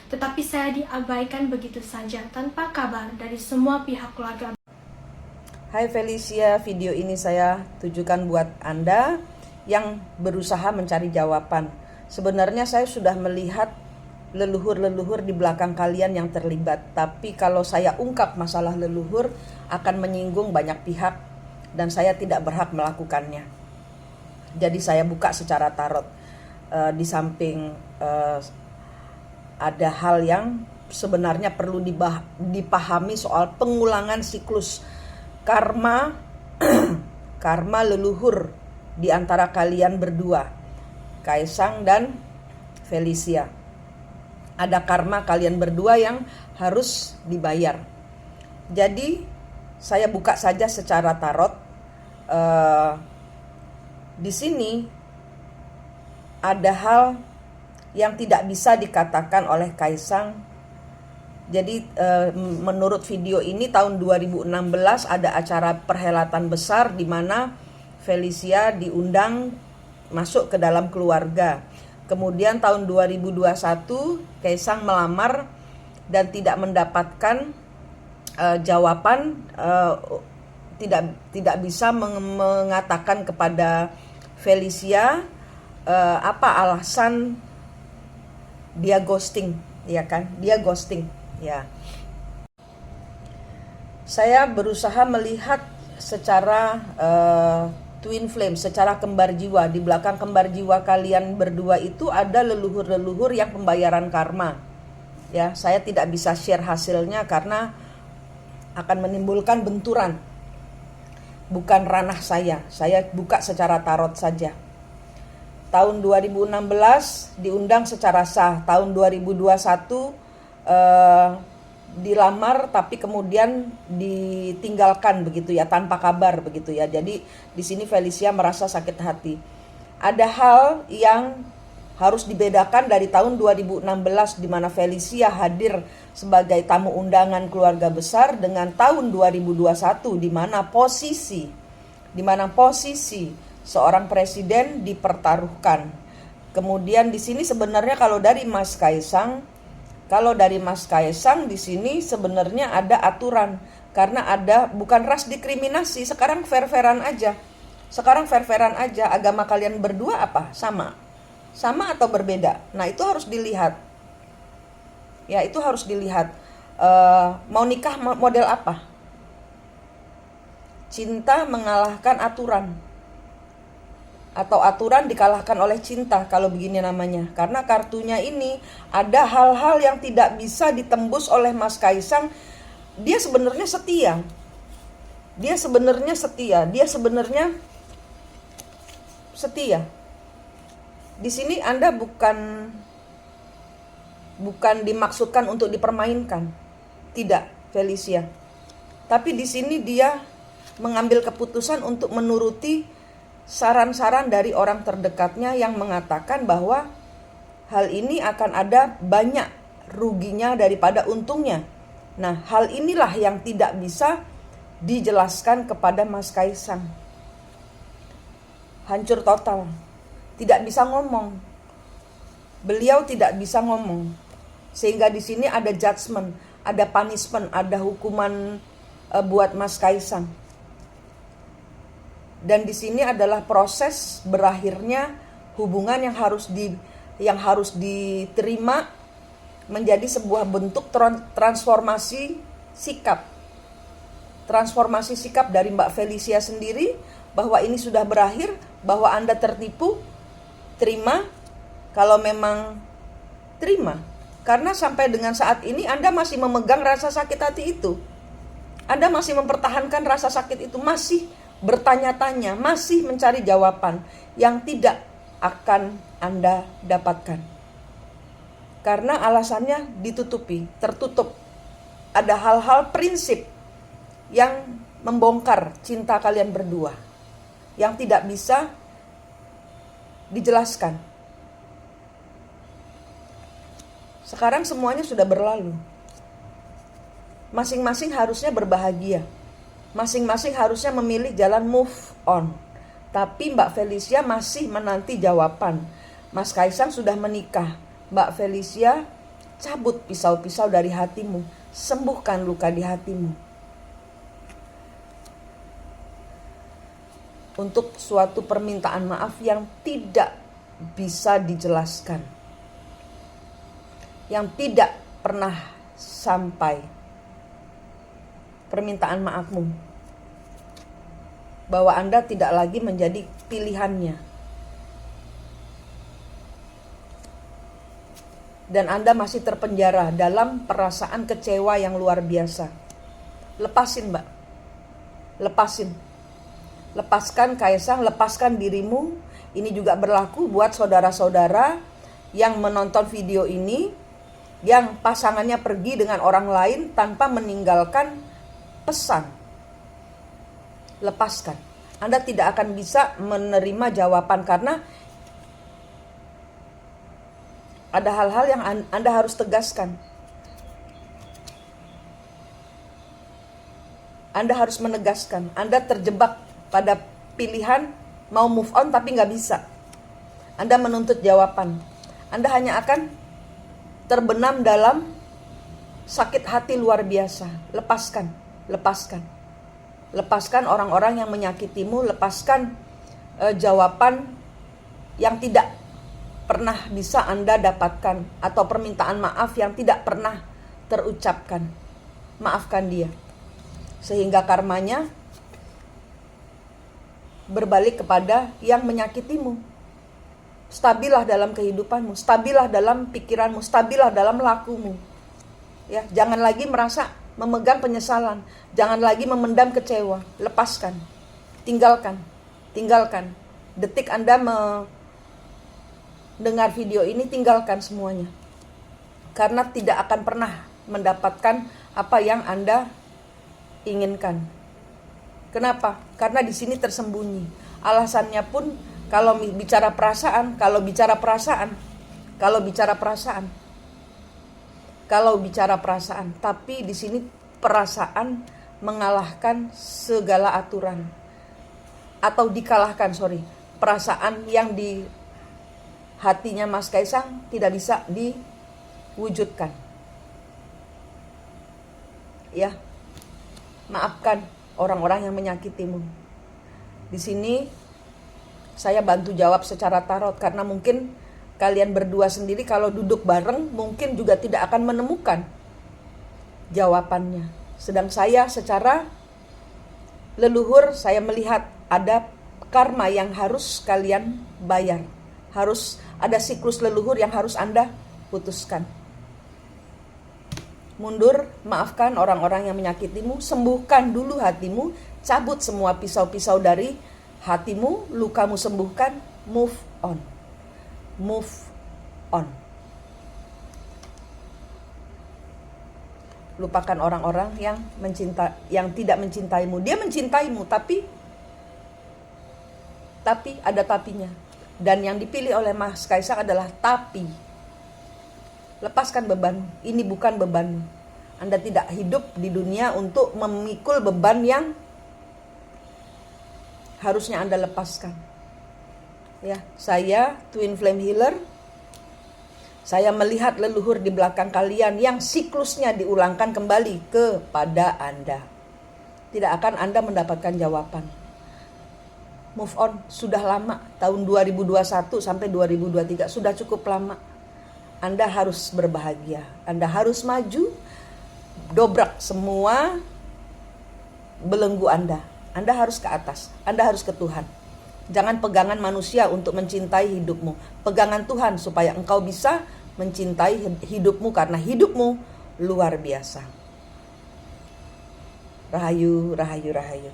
tetapi saya diabaikan begitu saja tanpa kabar dari semua pihak keluarga. Hai Felicia, video ini saya tujukan buat Anda yang berusaha mencari jawaban. Sebenarnya saya sudah melihat leluhur-leluhur di belakang kalian yang terlibat. Tapi kalau saya ungkap masalah leluhur akan menyinggung banyak pihak dan saya tidak berhak melakukannya. Jadi saya buka secara tarot. Di samping ada hal yang sebenarnya perlu dipahami soal pengulangan siklus karma karma leluhur di antara kalian berdua, Kaisang dan Felicia. Ada karma kalian berdua yang harus dibayar. Jadi saya buka saja secara tarot. Di sini ada hal yang tidak bisa dikatakan oleh Kaisang. Jadi menurut video ini tahun 2016 ada acara perhelatan besar di mana Felicia diundang masuk ke dalam keluarga. Kemudian tahun 2021 Kaisang melamar dan tidak mendapatkan jawaban, tidak bisa mengatakan kepada Felicia apa alasan dia ghosting, ya kan? Dia ghosting, ya. Saya berusaha melihat secara twin flame, secara kembar jiwa. Di belakang kembar jiwa kalian berdua itu ada leluhur-leluhur yang pembayaran karma. Ya, saya tidak bisa share hasilnya karena akan menimbulkan benturan. Bukan ranah saya. Saya buka secara tarot saja. Tahun 2016 diundang secara sah. Tahun 2021 dilamar tapi kemudian ditinggalkan begitu ya, tanpa kabar begitu ya. Jadi di sini Felicia merasa sakit hati. Ada hal yang harus dibedakan dari tahun 2016 di mana Felicia hadir sebagai tamu undangan keluarga besar dengan tahun 2021 di mana posisi seorang presiden dipertaruhkan. Kemudian di sini sebenarnya kalau dari Mas Kaisang di sini sebenarnya ada aturan karena ada bukan ras diskriminasi, sekarang fair-fairan aja. Agama kalian berdua apa? Sama atau berbeda? Nah, itu harus dilihat. Ya, itu harus dilihat. Mau nikah model apa? Cinta mengalahkan aturan. Atau aturan dikalahkan oleh cinta, kalau begini namanya. Karena kartunya ini ada hal-hal yang tidak bisa ditembus oleh Mas Kaisang. Dia sebenarnya setia. Dia sebenarnya setia. Di sini Anda bukan dimaksudkan untuk dipermainkan. Tidak, Felicia. Tapi di sini dia mengambil keputusan untuk menuruti saran-saran dari orang terdekatnya yang mengatakan bahwa hal ini akan ada banyak ruginya daripada untungnya. Nah, hal inilah yang tidak bisa dijelaskan kepada Mas Kaisang. Hancur total. Tidak bisa ngomong. Beliau tidak bisa ngomong. Sehingga di sini ada judgment, ada punishment, ada hukuman buat Mas Kaisang. Dan di sini adalah proses berakhirnya hubungan yang harus diterima menjadi sebuah bentuk transformasi sikap. Transformasi sikap dari Mbak Felicia sendiri bahwa ini sudah berakhir, bahwa Anda tertipu, terima. Kalau memang terima, karena sampai dengan saat ini Anda masih memegang rasa sakit hati itu. Anda masih mempertahankan rasa sakit itu, masih bertanya-tanya, masih mencari jawaban yang tidak akan Anda dapatkan. Karena alasannya tertutup. Ada hal-hal prinsip yang membongkar cinta kalian berdua, yang tidak bisa dijelaskan. Sekarang semuanya sudah berlalu. Masing-masing harusnya berbahagia. Masing-masing harusnya memilih jalan move on. Tapi Mbak Felicia masih menanti jawaban. Mas Kaisang sudah menikah. Mbak Felicia cabut pisau-pisau dari hatimu, sembuhkan luka di hatimu. Untuk suatu permintaan maaf yang tidak bisa dijelaskan, yang tidak pernah sampai. Permintaan maafmu bahwa Anda tidak lagi menjadi pilihannya, dan Anda masih terpenjara dalam perasaan kecewa yang luar biasa. Lepasin, Mbak. Lepasin. Lepaskan Kaisang, lepaskan dirimu. Ini juga berlaku buat saudara-saudara yang menonton video ini, yang pasangannya pergi dengan orang lain tanpa meninggalkan pesan. Lepaskan. Anda tidak akan bisa menerima jawaban karena ada hal-hal yang Anda harus tegaskan. Anda harus menegaskan. Anda terjebak pada pilihan mau move on tapi nggak bisa. Anda menuntut jawaban. Anda hanya akan terbenam dalam sakit hati luar biasa. Lepaskan, lepaskan. Lepaskan orang-orang yang menyakitimu. Lepaskan jawaban yang tidak pernah bisa Anda dapatkan, atau permintaan maaf yang tidak pernah terucapkan. Maafkan dia, sehingga karmanya berbalik kepada yang menyakitimu. Stabilah dalam kehidupanmu, stabilah dalam pikiranmu, stabilah dalam lakumu. Ya, jangan lagi merasa memegang penyesalan, jangan lagi memendam kecewa. Lepaskan, tinggalkan, tinggalkan. Detik Anda mendengar video ini, tinggalkan semuanya, karena tidak akan pernah mendapatkan apa yang Anda inginkan. Kenapa? Karena di sini tersembunyi. Alasannya pun kalau bicara perasaan, tapi di sini perasaan mengalahkan segala aturan, atau dikalahkan, perasaan yang di hatinya Mas Kaisang tidak bisa diwujudkan. Ya, maafkan orang-orang yang menyakitimu. Di sini saya bantu jawab secara tarot, karena mungkin kalian berdua sendiri kalau duduk bareng mungkin juga tidak akan menemukan jawabannya. Sedang saya secara leluhur, saya melihat ada karma yang harus kalian bayar. Harus ada siklus leluhur yang harus Anda putuskan. Mundur, maafkan orang-orang yang menyakitimu, sembuhkan dulu hatimu, cabut semua pisau-pisau dari hatimu, lukamu sembuhkan, move on. Move on. Lupakan orang-orang yang tidak mencintaimu. Dia mencintaimu, tapi ada tapinya. Dan yang dipilih oleh Mas Kaisang adalah tapi. Lepaskan beban. Ini bukan beban. Anda tidak hidup di dunia untuk memikul beban yang harusnya Anda lepaskan. Ya, saya Twin Flame Healer. Saya melihat leluhur di belakang kalian yang siklusnya diulangkan kembali kepada Anda. Tidak akan Anda mendapatkan jawaban. Move on sudah lama, tahun 2021 sampai 2023 sudah cukup lama. Anda harus berbahagia, Anda harus maju, dobrak semua belenggu Anda harus ke atas, Anda harus ke Tuhan. Jangan pegangan manusia untuk mencintai hidupmu, pegangan Tuhan supaya engkau bisa mencintai hidupmu, karena hidupmu luar biasa. Rahayu, rahayu, rahayu.